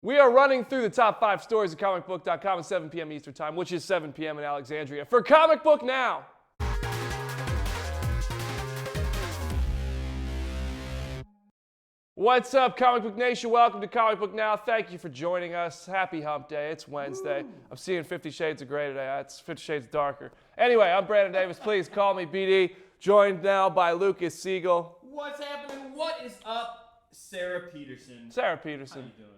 We are running through the top 5 stories at Comicbook.com at 7 p.m. Eastern Time, which is 7 p.m. in Alexandria, for Comic Book Now. What's up, Comic Book Nation? Welcome to Comic Book Now. Thank you for joining us. Happy Hump Day. It's Wednesday. I'm seeing 50 Shades of Grey today. It's 50 Shades darker. Anyway, I'm Brandon Davis. Please call me BD. Joined now by Lucas Siegel. What's happening? What is up? Sarah Peterson. Sarah Peterson. How you doing?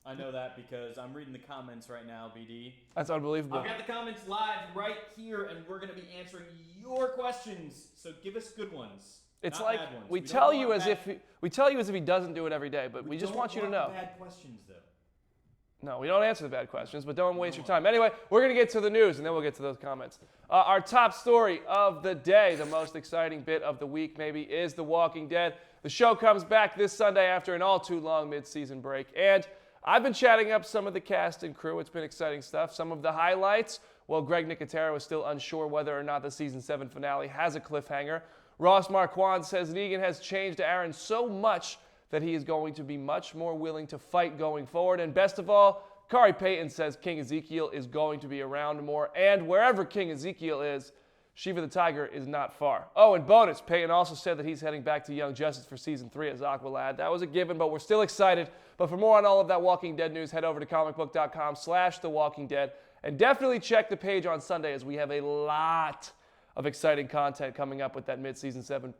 I know that because I'm reading the comments right now, BD. That's unbelievable. I've got the comments live right here, and we're going to be answering your questions. So give us good ones. It's not like bad ones. we tell you as if he doesn't do it every day, but we just want you to know. Bad questions, though. No, we don't answer the bad questions, but don't waste your time. Anyway, we're going to get to the news, and then we'll get to those comments. Our top story of the day, the most exciting bit of the week maybe, is The Walking Dead. The show comes back this Sunday after an all-too-long mid-season break, and I've been chatting up some of the cast and crew. It's been exciting stuff. Some of the highlights, well, Greg Nicotero is still unsure whether or not the Season 7 finale has a cliffhanger. Ross Marquand says Negan has changed Aaron so much that he is going to be much more willing to fight going forward. And best of all, Kari Payton says King Ezekiel is going to be around more. And wherever King Ezekiel is, Shiva the Tiger is not far. Oh, and bonus, Payton also said that he's heading back to Young Justice for Season 3 as Aqualad. That was a given, but we're still excited. But for more on all of that Walking Dead news, head over to comicbook.com/The Walking Dead. And definitely check the page on Sunday as we have a lot of exciting content coming up with that mid-season 7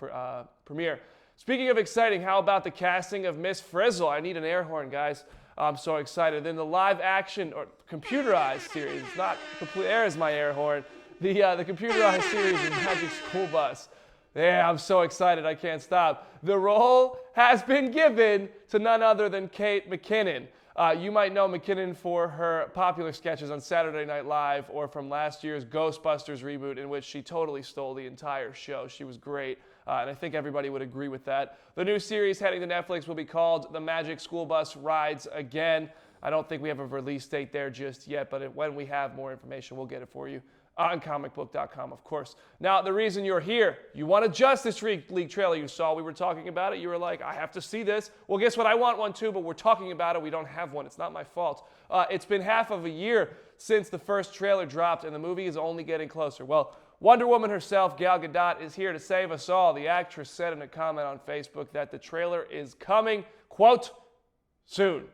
premiere. Speaking of exciting, how about the casting of Miss Frizzle? I need an air horn, guys. I'm so excited. Then the live-action or computerized series, it's not complete. Air is my air horn. The computerized series of Magic School Bus. Yeah, I'm so excited. I can't stop. The role has been given to none other than Kate McKinnon. You might know McKinnon for her popular sketches on Saturday Night Live or from last year's Ghostbusters reboot in which she totally stole the entire show. She was great, and I think everybody would agree with that. The new series heading to Netflix will be called The Magic School Bus Rides Again. I don't think we have a release date there just yet, but when we have more information, we'll get it for you on comicbook.com, of course. Now, the reason you're here, you want a Justice League trailer. You saw we were talking about it. You were like, I have to see this. Well, guess what? I want one too, but we're talking about it. We don't have one. It's not my fault. It's been half of a year since the first trailer dropped, and the movie is only getting closer. Well, Wonder Woman herself, Gal Gadot, is here to save us all. The actress said in a comment on Facebook that the trailer is coming, quote, soon.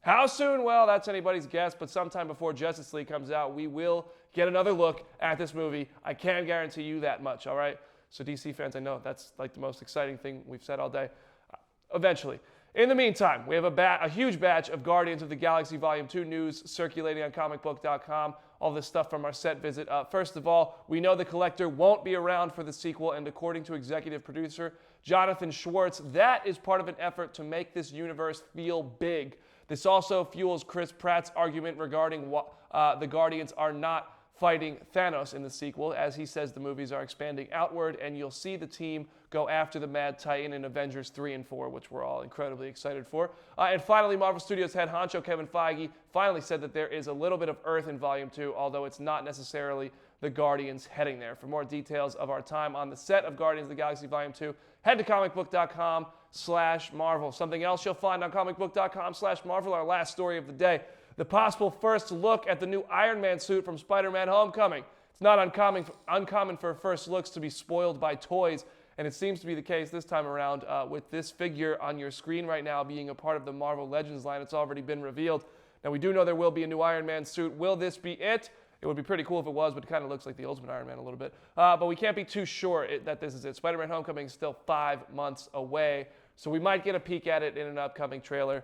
How soon? Well, that's anybody's guess, but sometime before Justice League comes out, we will get another look at this movie. I can guarantee you that much, all right? So DC fans, I know that's like the most exciting thing we've said all day. Eventually. In the meantime, we have a huge batch of Guardians of the Galaxy Volume 2 news circulating on comicbook.com. All this stuff from our set visit. First of all, we know the Collector won't be around for the sequel, and according to executive producer Jonathan Schwartz, that is part of an effort to make this universe feel big. This also fuels Chris Pratt's argument regarding the Guardians are not fighting Thanos in the sequel, as he says the movies are expanding outward, and you'll see the team go after the Mad Titan in Avengers 3 and 4, which we're all incredibly excited for. And finally, Marvel Studios head honcho Kevin Feige finally said that there is a little bit of Earth in Volume 2, although it's not necessarily the Guardians heading there. For more details of our time on the set of Guardians of the Galaxy Volume 2, head to comicbook.com/Marvel. Something else you'll find on comicbook.com/Marvel, our last story of the day. The possible first look at the new Iron Man suit from Spider-Man Homecoming. It's not uncommon for first looks to be spoiled by toys, and it seems to be the case this time around with this figure on your screen right now being a part of the Marvel Legends line. It's already been revealed. Now, we do know there will be a new Iron Man suit. Will this be it? It would be pretty cool if it was, but it kind of looks like the Ultimate Iron Man a little bit. But we can't be too sure that this is it. Spider-Man Homecoming is still 5 months away, so we might get a peek at it in an upcoming trailer.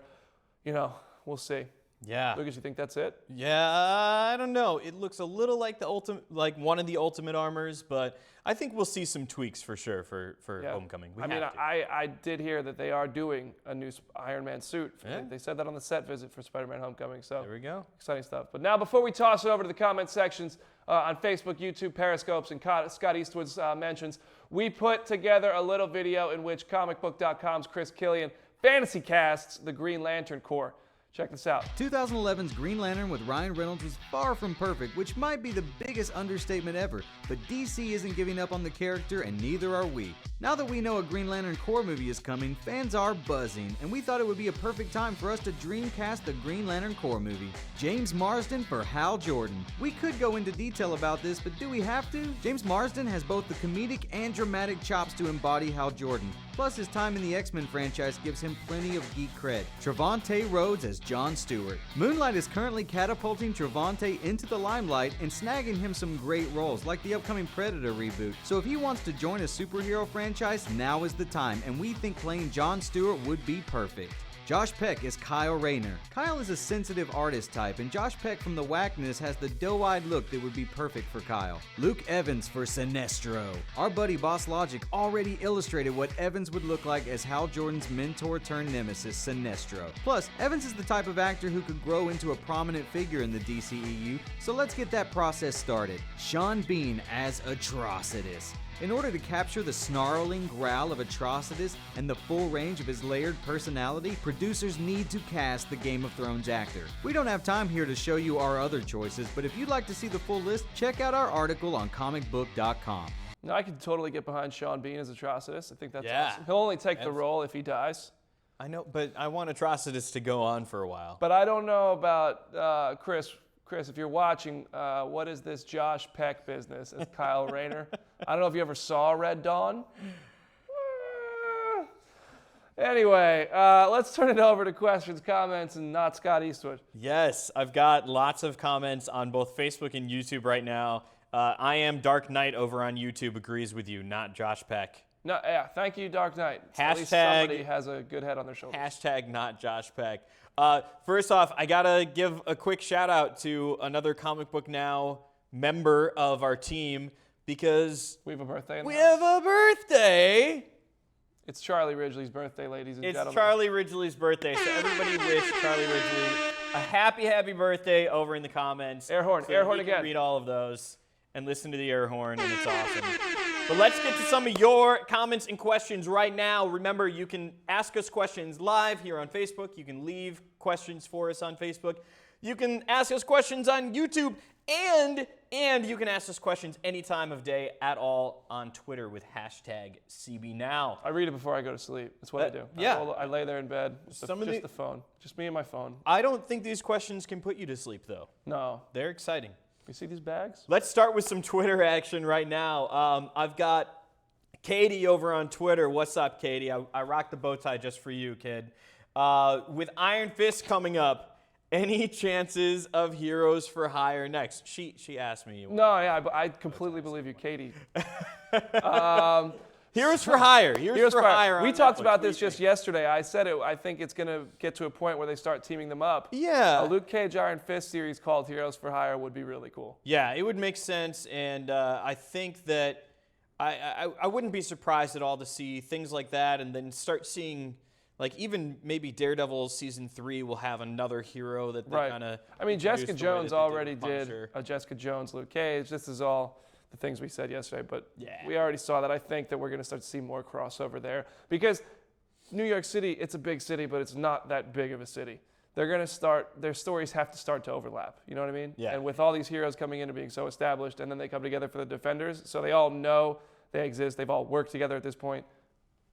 You know, we'll see. Yeah. Lucas, you think that's it? Yeah, I don't know. It looks a little like one of the Ultimate Armors, but I think we'll see some tweaks for sure for Homecoming. I did hear that they are doing a new Iron Man suit. They said that on the set visit for Spider-Man Homecoming. So there we go. Exciting stuff. But now, before we toss it over to the comment sections on Facebook, YouTube, Periscopes, and Scott Eastwood's mentions, we put together a little video in which comicbook.com's Chris Killian fantasy casts the Green Lantern Corps. Check this out. 2011's Green Lantern with Ryan Reynolds was far from perfect, which might be the biggest understatement ever, but DC isn't giving up on the character and neither are we. Now that we know a Green Lantern Corps movie is coming, fans are buzzing, and we thought it would be a perfect time for us to dreamcast the Green Lantern Corps movie. James Marsden for Hal Jordan. We could go into detail about this, but do we have to? James Marsden has both the comedic and dramatic chops to embody Hal Jordan. Plus, his time in the X-Men franchise gives him plenty of geek cred. Trevante Rhodes as John Stewart. Moonlight is currently catapulting Trevante into the limelight and snagging him some great roles, like the upcoming Predator reboot. So if he wants to join a superhero franchise, now is the time, and we think playing John Stewart would be perfect. Josh Peck is Kyle Rayner. Kyle is a sensitive artist type, and Josh Peck from The Whackness has the doe-eyed look that would be perfect for Kyle. Luke Evans for Sinestro. Our buddy Boss Logic already illustrated what Evans would look like as Hal Jordan's mentor turned nemesis, Sinestro. Plus, Evans is the type of actor who could grow into a prominent figure in the DCEU, so let's get that process started. Sean Bean as Atrocitus. In order to capture the snarling growl of Atrocitus and the full range of his layered personality, producers need to cast the Game of Thrones actor. We don't have time here to show you our other choices, but if you'd like to see the full list, check out our article on Comicbook.com. No, I could totally get behind Sean Bean as Atrocitus. I think that's awesome. He'll only take the role if he dies. I know, but I want Atrocitus to go on for a while. But I don't know about Chris. Chris, if you're watching, what is this Josh Peck business as Kyle Rayner? I don't know if you ever saw Red Dawn. Anyway, let's turn it over to questions, comments, and not Scott Eastwood. Yes, I've got lots of comments on both Facebook and YouTube right now. I am Dark Knight over on YouTube agrees with you, not Josh Peck. No, yeah, thank you, Dark Knight. At least somebody has a good head on their shoulders. Hashtag not Josh Peck. First off, I gotta give a quick shout out to another Comic Book Now member of our team because we have a birthday. We have a birthday. It's Charlie Ridgely's birthday, ladies and gentlemen. It's Charlie Ridgely's birthday, so everybody wish Charlie Ridgely a happy birthday over in the comments. Air horn, so air horn again. Read all of those and listen to the air horn, and it's awesome. But let's get to some of your comments and questions right now. Remember, you can ask us questions live here on Facebook. You can leave questions for us on Facebook. You can ask us questions on YouTube, and you can ask us questions any time of day at all on Twitter with hashtag CBNow. I read it before I go to sleep. That's what I do. Yeah. I lay there in bed, just the phone. Just me and my phone. I don't think these questions can put you to sleep, though. No. They're exciting. You see these bags? Let's start with some Twitter action right now. I've got Katie over on Twitter. What's up, Katie? I rocked the bow tie just for you, kid. With Iron Fist coming up, any chances of Heroes for Hire next? She asked me. No, yeah, I completely believe you, Katie. Heroes for Hire. Heroes for Hire. We talked about this just yesterday. I said it. I think it's going to get to a point where they start teaming them up. Yeah. A Luke Cage Iron Fist series called Heroes for Hire would be really cool. Yeah, it would make sense, and I think that I wouldn't be surprised at all to see things like that, and then start seeing, like, even maybe Daredevil season 3 will have another hero that they kind of. I mean, Jessica Jones already did a Jessica Jones Luke Cage. This is all the things we said yesterday, but we already saw that. I think that we're going to start to see more crossover there because New York City, it's a big city, but it's not that big of a city. They're going to start, their stories have to start to overlap. You know what I mean? Yeah. And with all these heroes coming in and being so established, and then they come together for the Defenders, so they all know they exist. They've all worked together at this point.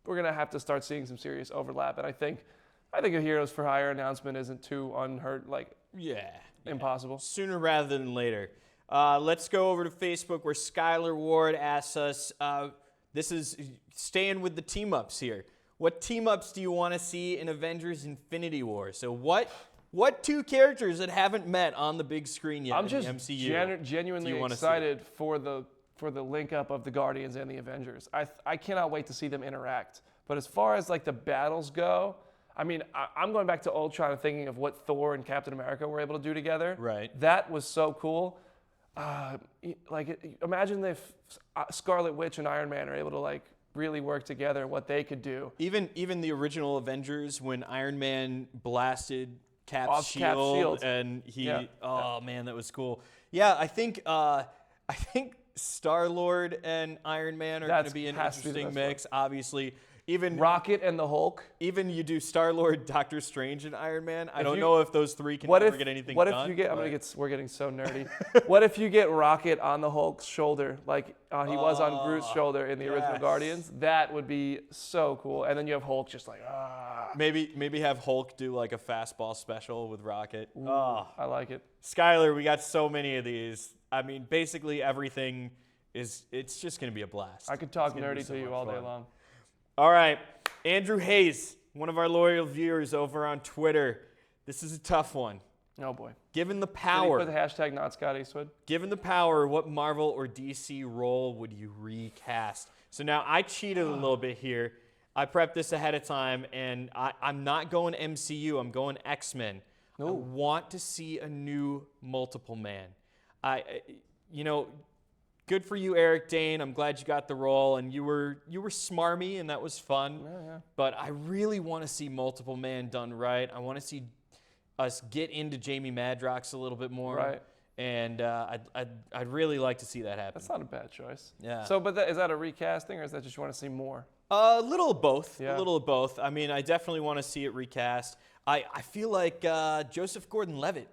We're going to have to start seeing some serious overlap. And I think a Heroes for Hire announcement isn't too impossible. Sooner rather than later. Let's go over to Facebook where Skylar Ward asks us, this is staying with the team-ups here. What team-ups do you want to see in Avengers Infinity War? So what two characters that haven't met on the big screen yet in the MCU genuinely excited for the link-up of the Guardians and the Avengers. I cannot wait to see them interact. But as far as like the battles go, I mean, I'm going back to Ultron and thinking of what Thor and Captain America were able to do together. Right. That was so cool. Imagine if Scarlet Witch and Iron Man are able to really work together, what they could do. Even the original Avengers, when Iron Man blasted Cap's shield and man, that was cool. Yeah, I think Star-Lord and Iron Man are going to be an interesting mix. Obviously, Even Rocket and the Hulk. Even you do Star-Lord, Doctor Strange, and Iron Man. I don't you- know if those three can ever get anything what done. if you get? We're getting so nerdy. What if you get Rocket on the Hulk's shoulder, like he was on Groot's shoulder in the original yes. Guardians? That would be so cool. And then you have Hulk just like, Maybe have Hulk do like a fastball special with Rocket. Oh, I like it. Skylar, we got so many of these. I mean, basically everything it's just going to be a blast. I could talk It's gonna be nerdy so to you much all day fun. long. All right. Andrew Hayes, one of our loyal viewers over on Twitter. This is a tough one. Oh boy. Given the Did he power, put the hashtag not Scott Eastwood? given the power, what Marvel or DC role would you recast? So now I cheated a little bit here. I prepped this ahead of time, and I'm not going MCU. I'm going X-Men. I want to see a new Multiple Man. Good for you, Eric Dane. I'm glad you got the role, and you were smarmy, and that was fun. Yeah. But I really want to see Multiple Man done right. I want to see us get into Jamie Madrox a little bit more. Right. And I'd really like to see that happen. That's not a bad choice. Yeah. So, but is that a recasting, or is that just you want to see more? A little of both. Yeah. A little of both. I mean, I definitely want to see it recast. I feel like Joseph Gordon-Levitt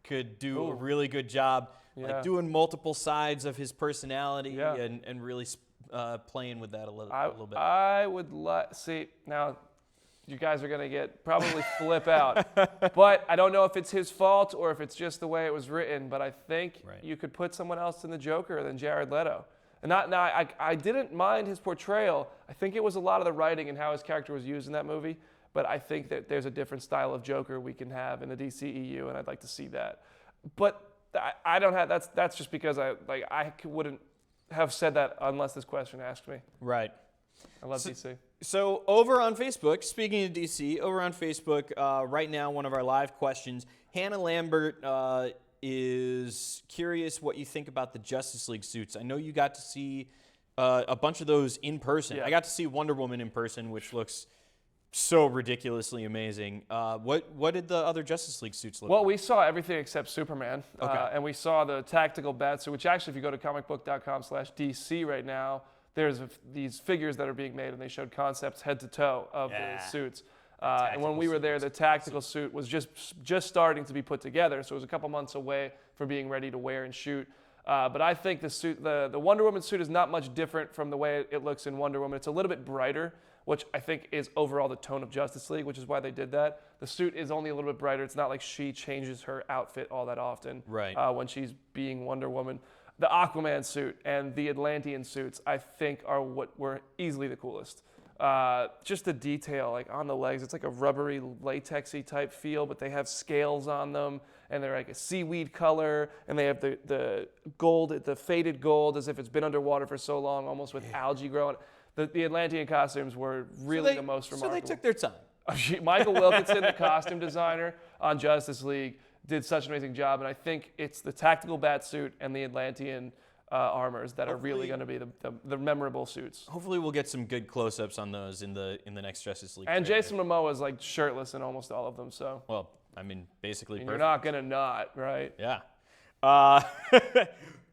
could do a really good job, like doing multiple sides of his personality and really playing with that a little bit. I would see now. You guys are gonna probably flip out, but I don't know if it's his fault or if it's just the way it was written. But I think you could put someone else in the Joker than Jared Leto. And I didn't mind his portrayal. I think it was a lot of the writing and how his character was used in that movie. But I think that there's a different style of Joker we can have in the DCEU, and I'd like to see that. But I don't have. That's just because I wouldn't have said that unless this question asked me. Right. I love DC. So over on Facebook, speaking of DC, over on Facebook right now, one of our live questions, Hannah Lambert is curious what you think about the Justice League suits. I know you got to see a bunch of those in person. Yeah. I got to see Wonder Woman in person, which looks so ridiculously amazing. What did the other Justice League suits look like? Well, we saw everything except Superman, and we saw the tactical bat suit, which actually, if you go to comicbook.com/DC right now, there's these figures that are being made, and they showed concepts head to toe of the suits. And when we were there, the tactical suit was just starting to be put together, so it was a couple months away from being ready to wear and shoot. But I think the suit, the Wonder Woman suit, is not much different from the way it looks in Wonder Woman. It's a little bit brighter, which I think is overall the tone of Justice League, which is why they did that. The suit is only a little bit brighter. It's not like she changes her outfit all that often when she's being Wonder Woman. The Aquaman suit and the Atlantean suits, I think, are what were easily the coolest. Just the detail, like on the legs, it's like a rubbery, latexy type feel, but they have scales on them, and they're like a seaweed color, and they have the gold, the faded gold, as if it's been underwater for so long, almost with algae growing. The Atlantean costumes were really the most remarkable. So they took their time. Michael Wilkinson, the costume designer on Justice League, did such an amazing job, and I think it's the tactical bat suit and the Atlantean armors that are really going to be the memorable suits. Hopefully we'll get some good close-ups on those in the next Justice League. And trailer. Jason Momoa is like shirtless in almost all of them, so. Well, I mean, basically And perfect. you're not going to not, right? Yeah.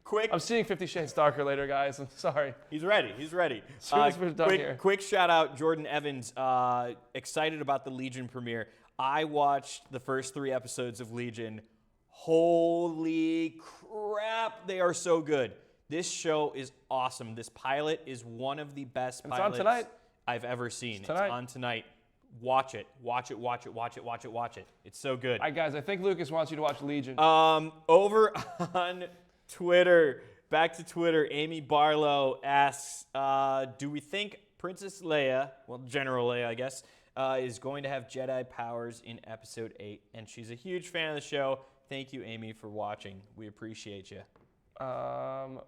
Quick. I'm seeing 50 Shades Darker later, guys. I'm sorry. He's ready. As soon as we're done here. Quick shout out, Jordan Evans. Excited about the Legion premiere. I watched the first 3 episodes of Legion. Holy crap, they are so good. This show is awesome. This pilot is one of the best pilots on tonight. I've ever seen. It's tonight. on tonight. Watch it. Watch it. Watch it. Watch it. Watch it. Watch it. It's so good. All right, guys, I think Lucas wants you to watch Legion. Over on Twitter, back to Twitter, Amy Barlow asks, do we think Princess Leia, well, General Leia, I guess, is going to have Jedi powers in Episode 8? And she's a huge fan of the show. Thank you, Amy, for watching. We appreciate you. Well,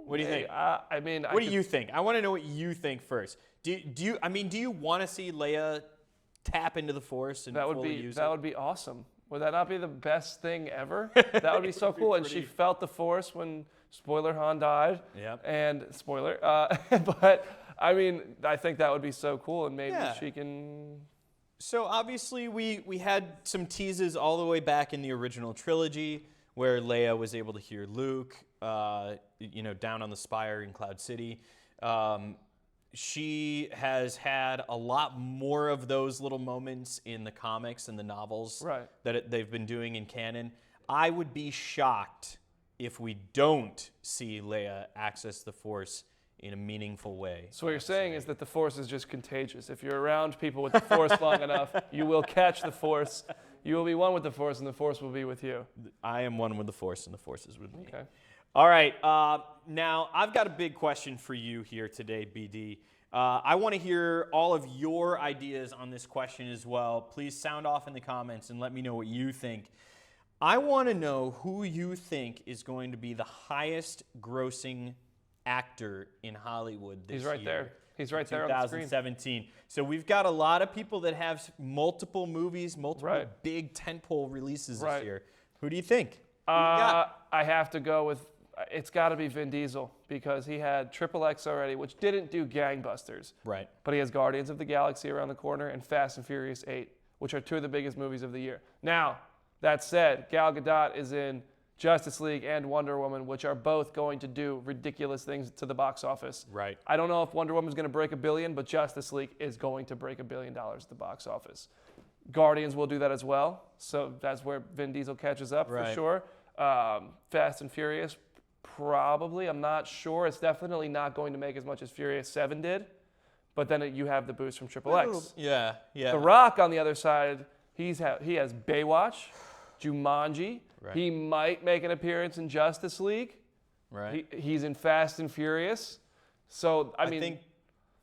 what do you think? I mean, what do you think? I want to know what you think first. Do you want to see Leia tap into the Force and fully use it? That would be awesome. Would that not be the best thing ever? That would be so cool. And she felt the Force when, spoiler, Han died. Yep. And spoiler. But I mean, I think that would be so cool, and maybe she can. So obviously we had some teases all the way back in the original trilogy where Leia was able to hear Luke, down on the spire in Cloud City. she has had a lot more of those little moments in the comics and the novels that they've been doing in canon. I would be shocked if we don't see Leia access the Force in a meaningful way. So what you're saying is that the Force is just contagious. If you're around people with the Force long enough, you will catch the Force. You will be one with the Force, and the Force will be with you. I am one with the Force, and the Force is with me. Okay. All right. Now, I've got a big question for you here today, BD. I want to hear all of your ideas on this question as well. Please sound off in the comments and let me know what you think. I want to know who you think is going to be the highest grossing actor in Hollywood this year. He's right there. He's right there on the screen. 2017. So we've got a lot of people that have multiple movies, multiple big tentpole releases this year. Who do you think? I have to go with, it's got to be Vin Diesel, because he had XXX already, which didn't do gangbusters. Right. But he has Guardians of the Galaxy around the corner and Fast and Furious 8, which are two of the biggest movies of the year. Now, that said, Gal Gadot is in Justice League and Wonder Woman, which are both going to do ridiculous things to the box office. Right. I don't know if Wonder Woman's going to break $1 billion, but Justice League is going to break $1 billion at the box office. Guardians will do that as well, so that's where Vin Diesel catches up for sure. Fast and Furious, probably. I'm not sure. It's definitely not going to make as much as Furious 7 did, but then you have the boost from XXX. Yeah. The Rock, on the other side, he has Baywatch, Jumanji. He might make an appearance in Justice League. He's in Fast and Furious. So, I mean...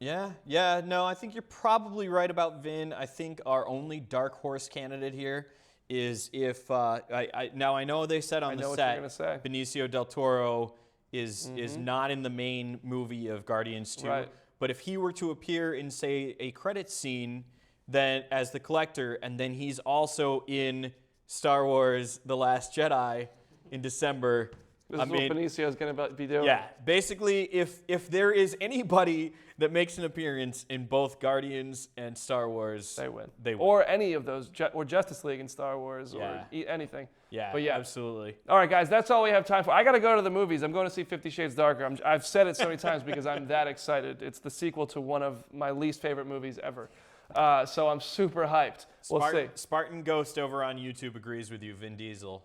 I think you're probably right about Vin. I think our only dark horse candidate here is if... now, I know they said on the set, Benicio del Toro is not in the main movie of Guardians 2. But if he were to appear in, say, a credit scene then as the Collector, and then he's also in Star Wars The Last Jedi in December. This is what Benicio's going to be doing. Yeah, basically, if there is anybody that makes an appearance in both Guardians and Star Wars, they win. They win. Or any of those, or Justice League and Star Wars, or anything. Yeah, absolutely. All right, guys, that's all we have time for. I got to go to the movies. I'm going to see 50 Shades Darker. I've said it so many times because I'm that excited. It's the sequel to one of my least favorite movies ever. So I'm super hyped. We'll see. Spartan Ghost over on YouTube agrees with you, Vin Diesel.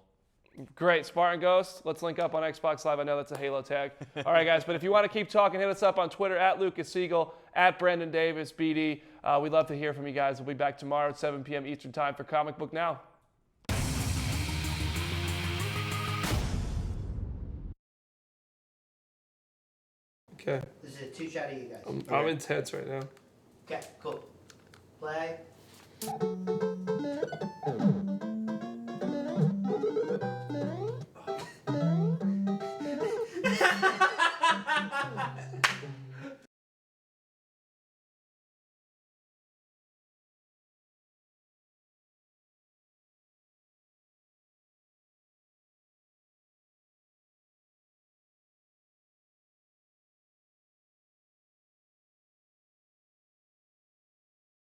Great. Spartan Ghost, let's link up on Xbox Live. I know that's a Halo tag. All right, guys, but if you want to keep talking, hit us up on Twitter, at Lucas Siegel, at Brendan Davis, BD. We'd love to hear from you guys. We'll be back tomorrow at 7 p.m. Eastern Time for Comic Book Now. Okay. This is a two-shot of you guys. I'm intense right now. Okay, cool. Play.